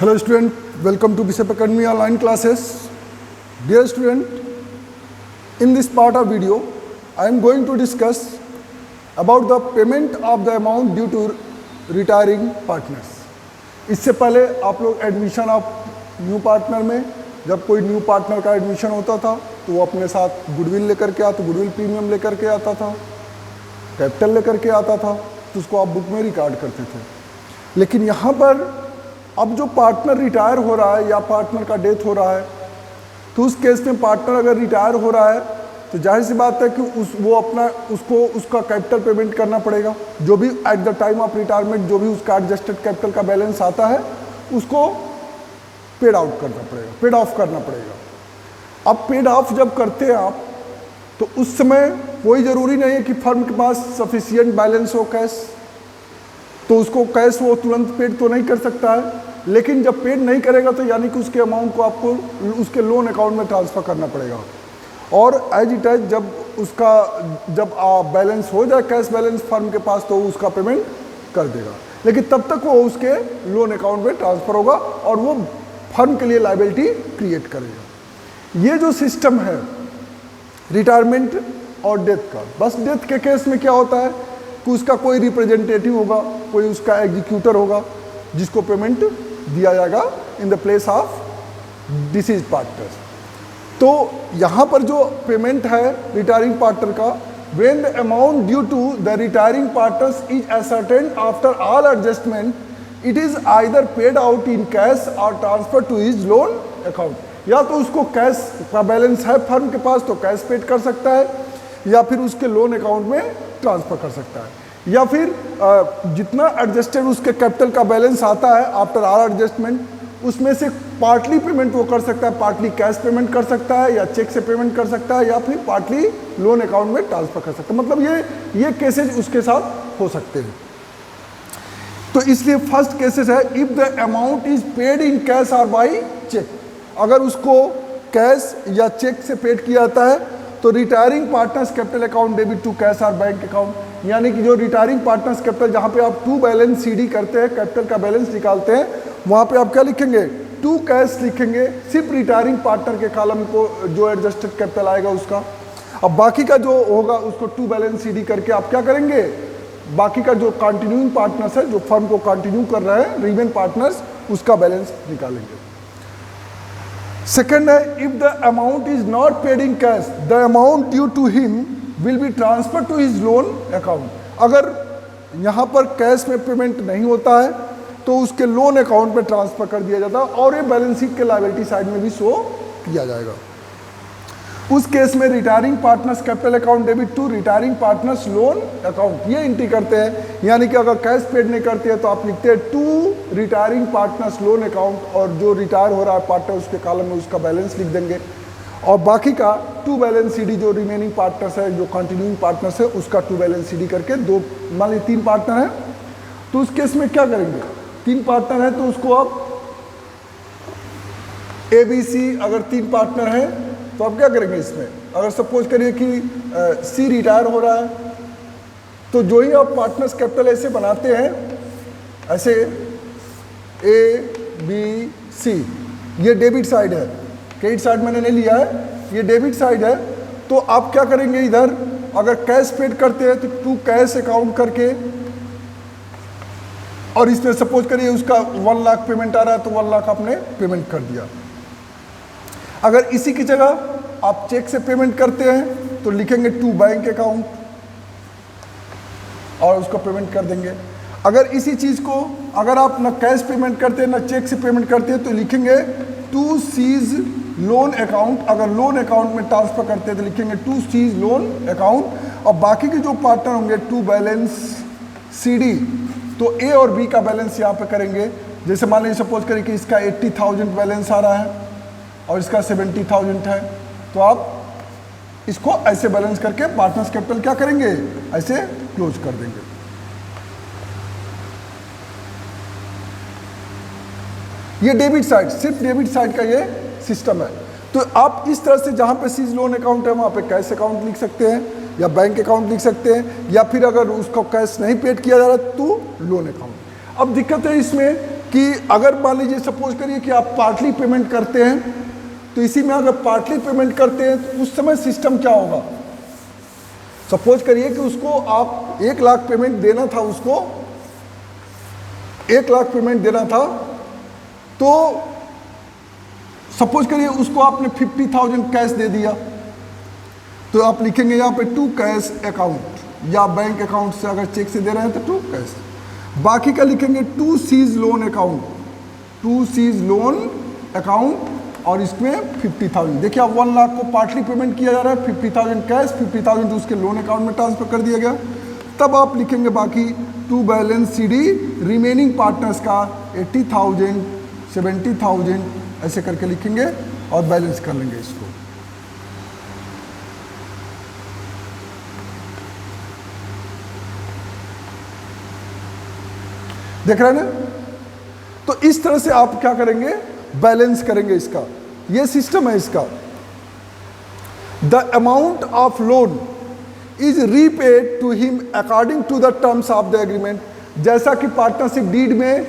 Hello student, welcome to Bishop Academy online classes. Dear student, in this part of video, I am going to discuss about the payment of the amount due to retiring partners. इससे पहले आप लोग admission of new partner में, जब कोई new partner का admission होता था तो वो अपने साथ गुडविल लेकर के आता, गुडविल प्रीमियम लेकर के आता था, कैपिटल लेकर के आता था, तो उसको आप बुक में रिकॉर्ड करते थे। लेकिन यहाँ पर अब जो पार्टनर रिटायर हो रहा है या पार्टनर का डेथ हो रहा है, तो उस केस में पार्टनर अगर रिटायर हो रहा है तो जाहिर सी बात है कि उसका कैपिटल पेमेंट करना पड़ेगा। जो भी at the time of retirement जो भी उसका एडजस्टेड कैपिटल का बैलेंस आता है उसको पेड आउट करना पड़ेगा, पेड ऑफ करना पड़ेगा। अब पेड ऑफ जब करते हैं आप, तो उस समय कोई ज़रूरी नहीं है कि फर्म के पास सफिशिएंट बैलेंस हो कैश, तो उसको कैश वो तुरंत पेड तो नहीं कर सकता है। लेकिन जब पेड नहीं करेगा तो यानी कि उसके अमाउंट को आपको उसके लोन अकाउंट में ट्रांसफ़र करना पड़ेगा, और एज इट एज जब बैलेंस हो जाए कैश बैलेंस फर्म के पास तो उसका पेमेंट कर देगा। लेकिन तब तक वो उसके लोन अकाउंट में ट्रांसफ़र होगा और वो फर्म के लिए लायबिलिटी क्रिएट करेगा। ये जो सिस्टम है रिटायरमेंट और डेथ का, बस डेथ के केस में क्या होता है कि उसका कोई रिप्रेजेंटेटिव होगा, कोई उसका एग्जीक्यूटर होगा जिसको पेमेंट दिया जाएगा in the place of deceased partners. तो यहाँ पर जो पेमेंट है रिटायरिंग पार्टनर का, when the amount due to the retiring partners is ascertained after all adjustment, it is either paid out in cash और transfer to his loan account. या तो उसको कैश का बैलेंस है फर्म के पास तो कैश पेड कर सकता है, या फिर उसके लोन अकाउंट में ट्रांसफ़र कर सकता है, या फिर जितना एडजस्टेड उसके कैपिटल का बैलेंस आता है आफ्टर ऑल एडजस्टमेंट उसमें से पार्टली पेमेंट वो कर सकता है, पार्टली कैश पेमेंट कर सकता है, या चेक से पेमेंट कर सकता है, या फिर पार्टली लोन अकाउंट में ट्रांसफ़र कर सकता है। मतलब ये केसेज उसके साथ हो सकते हैं। तो इसलिए फर्स्ट केसेस है if the amount is paid in cash और बाई चेक। अगर उसको कैश या चेक से पेड किया जाता है तो retiring partners capital account debit to cash और बैंक अकाउंट, यानी कि जो रिटायरिंग पार्टनर्स कैपिटल जहाँ पे आप टू बैलेंस सीडी करते हैं, कैपिटल का बैलेंस निकालते हैं, वहाँ पे आप क्या लिखेंगे, टू कैश लिखेंगे, सिर्फ रिटायरिंग पार्टनर के कॉलम को जो एडजस्टेड कैपिटल आएगा उसका। अब बाकी का जो होगा उसको टू बैलेंस सीडी करके आप क्या करेंगे, बाकी का जो कंटिन्यूइंग पार्टनर्स है, जो फर्म को कंटिन्यू कर रहे हैं रिमेन पार्टनर्स, उसका बैलेंस निकालेंगे। सेकेंड है if the amount is not paid in cash, the amount due to him will be transfer to his loan account. अगर यहाँ पर कैश में पेमेंट नहीं होता है तो उसके लोन अकाउंट में ट्रांसफर कर दिया जाता है और ये बैलेंस शीट के लायबिलिटी साइड में भी शो किया जाएगा। उस केस में retiring partners capital account debit to retiring partners loan account, ये एंट्री करते हैं। यानी कि अगर कैश पेड नहीं करते हैं तो आप लिखते हैं to retiring partners loan account, और जो रिटायर हो रहा है पार्टनर उसके कॉलम में उसका बैलेंस लिख देंगे, और बाकी का टू बैलेंस सीडी जो रिमेनिंग पार्टनर्स है, जो कंटिन्यूइंग पार्टनर्स है, उसका टू बैलेंस सीडी करके दो, मान लीजिए तीन पार्टनर है तो उस केस में क्या करेंगे, तीन पार्टनर है तो उसको आप ABC, अगर तीन पार्टनर है तो आप क्या करेंगे इसमें, अगर सपोज करिए कि C रिटायर हो रहा है तो जो ही आप पार्टनर्स कैपिटल ऐसे बनाते हैं, ऐसे ABC, ये डेबिट साइड है, क्रेडिट साइड मैंने नहीं लिया है, ये डेबिट साइड है। तो आप क्या करेंगे, इधर अगर कैश पेड करते हैं तो टू कैश अकाउंट करके, और इसमें सपोज करिए उसका 1 लाख पेमेंट आ रहा है तो 1 लाख आपने पेमेंट कर दिया। अगर इसी की जगह आप चेक से पेमेंट करते हैं तो लिखेंगे टू बैंक अकाउंट और उसको पेमेंट कर देंगे। अगर इसी चीज़ को अगर आप ना कैश पेमेंट करते हैं ना चेक से पेमेंट करते हैं तो लिखेंगे टू सीज लोन अकाउंट। अगर लोन अकाउंट में ट्रांसफर करते हैं तो लिखेंगे टू सीज लोन अकाउंट, और बाकी के जो पार्टनर होंगे टू बैलेंस CD, तो A और B का बैलेंस यहाँ पे करेंगे। जैसे मान लीजिए सपोज करें कि इसका 80,000 बैलेंस आ रहा है और इसका 70,000 है, तो आप इसको ऐसे बैलेंस करके पार्टनर्स कैपिटल क्या करेंगे, ऐसे क्लोज कर देंगे। ये डेबिट साइड, सिर्फ डेबिट साइड का ये सिस्टम है। तो आप इस तरह से जहाँ पे सीज लोन अकाउंट है वहाँ पे कैश अकाउंट लिख सकते हैं या बैंक अकाउंट लिख सकते हैं, या फिर अगर उसको कैश नहीं पेड किया जा रहा तो लोन अकाउंट। अब दिक्कत है इसमें कि अगर मान लीजिए सपोज करिए कि आप पार्टली पेमेंट करते हैं, तो इसी में अगर पार्टली पेमेंट करते हैं तो उस समय सिस्टम क्या होगा। सपोज करिए कि उसको आप 1 लाख पेमेंट देना था, उसको 1 लाख पेमेंट देना था, तो सपोज करिए उसको आपने 50,000 कैश दे दिया, तो आप लिखेंगे यहाँ पे टू कैश अकाउंट, या बैंक अकाउंट से अगर चेक से दे रहे हैं तो टू कैश। बाकी का लिखेंगे to C's loan account, to C's loan account, और इसमें 50,000। देखिए अब 1 लाख को पार्टली पेमेंट किया जा रहा है, 50,000 कैश, 50,000 उसके लोन अकाउंट में ट्रांसफर कर दिया गया। तब आप लिखेंगे बाकी to balance CD remaining partners का 80,000, 70,000 ऐसे करके लिखेंगे और बैलेंस कर लेंगे इसको। देख रहे हैं ना। तो इस तरह से आप क्या करेंगे, बैलेंस करेंगे इसका। ये सिस्टम है इसका। The amount of loan is repaid to him according to the terms of the agreement. जैसा कि पार्टनरशिप डीड में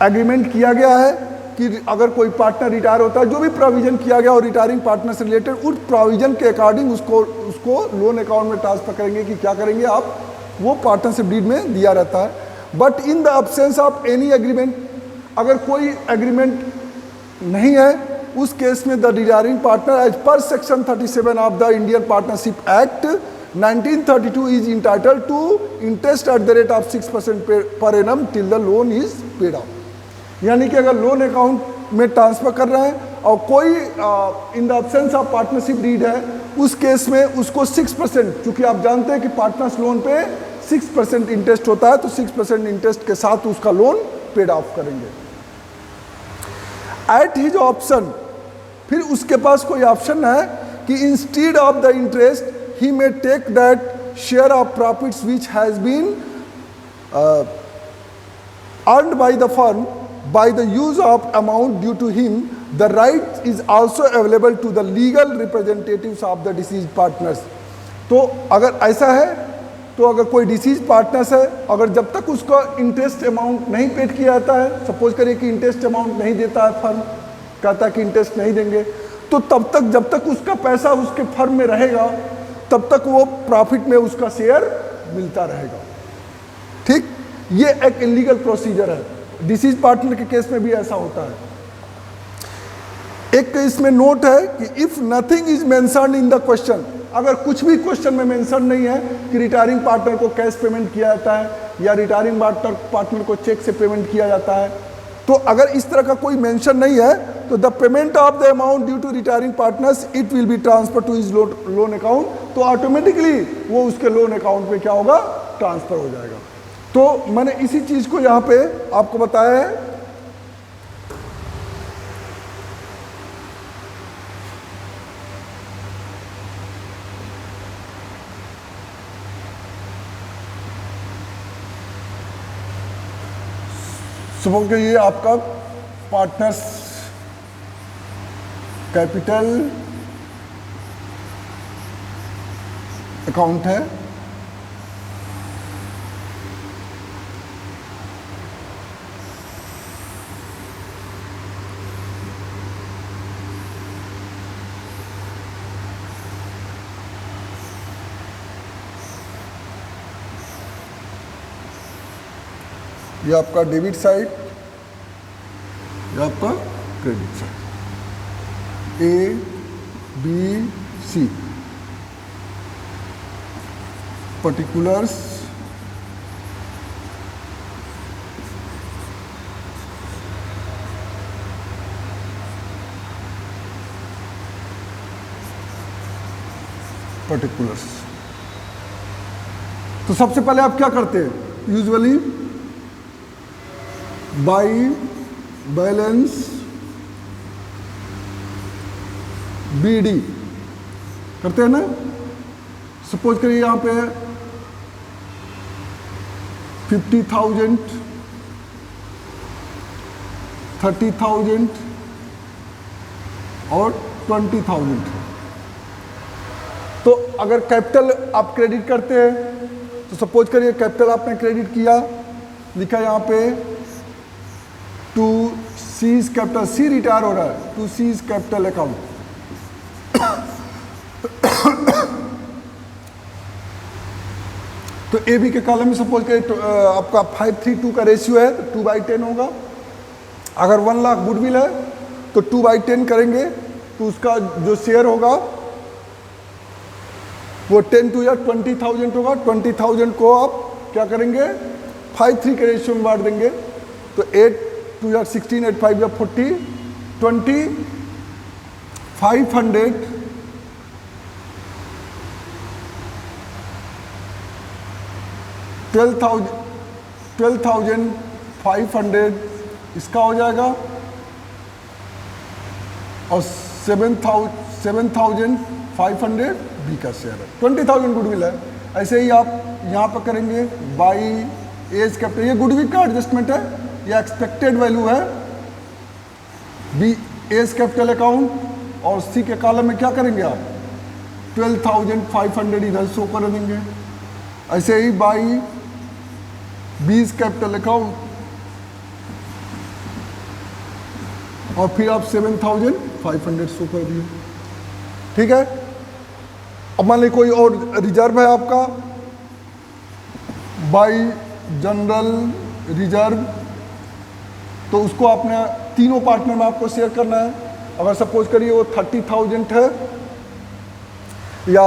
एग्रीमेंट किया गया है कि अगर कोई पार्टनर रिटायर होता है, जो भी प्रोविजन किया गया और रिटायरिंग पार्टनर से रिलेटेड, उस प्रोविजन के अकॉर्डिंग उसको लोन अकाउंट में ट्रांसफर करेंगे कि क्या करेंगे आप, वो पार्टनरशिप डीड में दिया रहता है। But in the absence of any agreement, अगर कोई एग्रीमेंट नहीं है, उस केस में the retiring partner as per section 37 of the Indian partnership act 1932 is entitled to interest at the rate of 6% per annum till the loan is paid off. यानी कि अगर loan account में transfer कर रहे हैं और कोई in the absence of partnership deed है, उस केस में उसको 6%, क्योंकि आप जानते हैं कि पार्टनर्स लोन पे 6% इंटरेस्ट होता है, तो 6% इंटरेस्ट के साथ उसका लोन पेड ऑफ करेंगे। एट हिज ऑप्शन, फिर उसके पास कोई ऑप्शन है कि instead of the interest he may take that share of profits which has been earned by the firm by the use of amount due to him, the right is also available to the legal representatives of the deceased partners. तो अगर ऐसा है, तो अगर कोई disease partners है, अगर जब तक उसका इंटरेस्ट अमाउंट नहीं पेड किया जाता है, सपोज करिए कि इंटरेस्ट अमाउंट नहीं देता है फर्म, कहता है कि इंटरेस्ट नहीं देंगे, तो तब तक जब तक उसका पैसा उसके फर्म में रहेगा, तब तक वो प्रॉफिट में उसका शेयर मिलता रहेगा। ठीक, ये एक इलीगल प्रोसीजर है। डिसीज पार्टनर के केस में भी ऐसा होता है। एक इसमें नोट है कि if nothing is mentioned in the question, अगर कुछ भी क्वेश्चन में मेंशन नहीं है कि रिटायरिंग पार्टनर को कैश पेमेंट किया जाता है या रिटायरिंग पार्टनर को चेक से पेमेंट किया जाता है, तो अगर इस तरह का कोई मेंशन नहीं है, तो the payment of the amount due to retiring partners it will be transfer to his loan account, तो ऑटोमेटिकली वो उसके लोन अकाउंट में क्या होगा, ट्रांसफर हो जाएगा। तो मैंने इसी चीज को यहाँ पे आपको बताया है। सुबह के ये आपका पार्टनर्स कैपिटल अकाउंट है। ये आपका डेबिट साइड, ये आपका credit side, ABC particulars, particulars. तो सबसे पहले आप क्या करते हैं, यूजुअली बाय बैलेंस BD करते हैं ना। सपोज करिए यहां पे 50,000, 30,000 और 20,000। तो अगर कैपिटल आप क्रेडिट करते हैं, तो सपोज करिए कैपिटल आपने क्रेडिट किया, लिखा यहां पे to C's capital, C retire हो रहा है, टू सीज कैपिटल अकाउंट। तो ए बी के कॉलम में सपोज करें आपका 5:3:2 का रेशियो है तो 2/10 होगा। अगर 1 लाख गुडविल है तो 2/10 करेंगे तो उसका जो शेयर होगा वो 10 to 20,000 होगा। 20,000 को आप क्या करेंगे 5:3 के रेशियो में बांट देंगे तो 8 to 16, 8 5 40, 20, 500 12,500 इसका हो जाएगा और 7,500 बी का शेयर है। 20,000 गुडविल है। ऐसे ही आप यहाँ पर करेंगे बाई एज कैपिटल, ये गुडविल का एडजस्टमेंट है, ये एक्सपेक्टेड वैल्यू है। बी एज कैपिटल अकाउंट और सी के कॉलम में क्या करेंगे आप 12,500 इधर शो कर देंगे। ऐसे ही बाई बीज कैपिटल अकाउंट और फिर आप 7,500 शो कर दिए। ठीक है। अब मान लीजिए कोई और रिजर्व है आपका बाई जनरल रिजर्व, तो उसको आपने तीनों पार्टनर में आपको शेयर करना है। अगर सपोज करिए वो 30,000 है या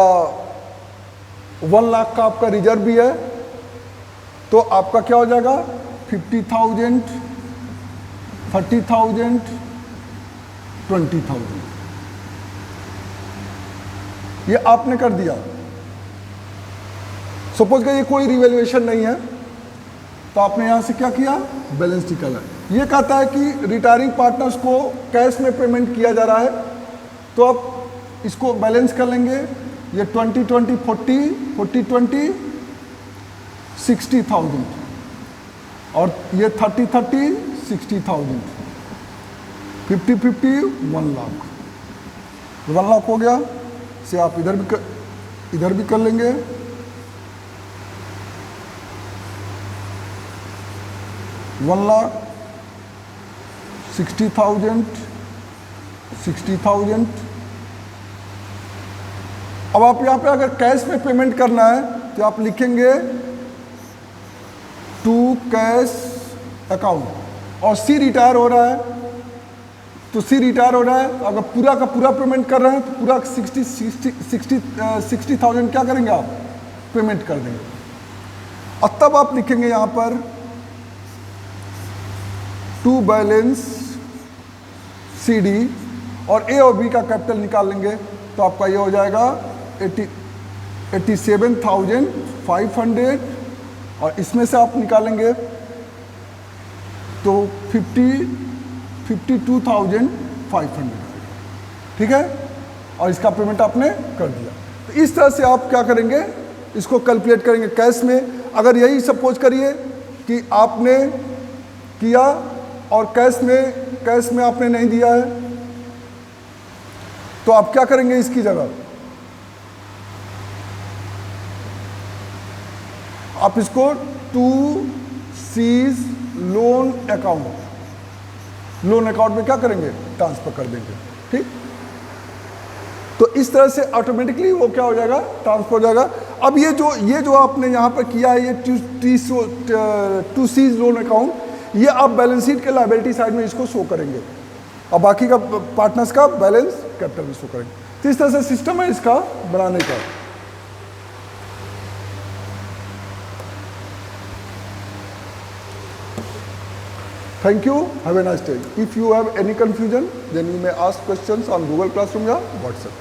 1 लाख का आपका रिजर्व भी है तो आपका क्या हो जाएगा 50,000, 30,000, 20,000 ये आपने कर दिया। सपोज करिए कोई रिवैल्यूएशन नहीं है तो आपने यहां से क्या किया बैलेंस निकाला। ये कहता है कि रिटायरिंग पार्टनर्स को कैश में पेमेंट किया जा रहा है तो आप इसको बैलेंस कर लेंगे। ये 20-20, 40, 40-20, 60,000 और ये 30-30, 60,000, 50-50, 1 लाख। 1 लाख हो गया। से आप इधर भी कर लेंगे। वन लाख 60,000, 60,000। अब आप यहाँ पे अगर कैश में पेमेंट करना है तो आप लिखेंगे टू कैश अकाउंट और सी रिटायर हो रहा है तो सी रिटायर हो रहा है। अगर पूरा का पूरा पेमेंट कर रहे हैं तो पूरा 60,000 क्या करेंगे आप पेमेंट कर देंगे। और तब आप लिखेंगे यहाँ पर टू बैलेंस CD और ए और बी का कैपिटल निकाल लेंगे तो आपका ये हो जाएगा 87,500 और इसमें से आप निकालेंगे तो 52,500। ठीक है। और इसका पेमेंट आपने कर दिया। तो इस तरह से आप क्या करेंगे इसको कैलकुलेट करेंगे कैश में। अगर यही सपोज करिए कि आपने किया और कैश में आपने नहीं दिया है तो आप क्या करेंगे इसकी जगह आप इसको टू सीज लोन अकाउंट में क्या करेंगे ट्रांसफर कर देंगे। ठीक। तो इस तरह से ऑटोमेटिकली वो क्या हो जाएगा ट्रांसफर हो जाएगा। अब ये जो आपने यहाँ पर किया है ये टू सीज लोन अकाउंट ये आप बैलेंस शीट के लायबिलिटी साइड में इसको शो करेंगे और बाकी का पार्टनर्स का बैलेंस कैपिटल में शो करेंगे। तो इस तरह से सिस्टम है इसका बनाने का। Thank you. Have a nice day. If you have any confusion, then you may ask questions on Google Classroom या WhatsApp.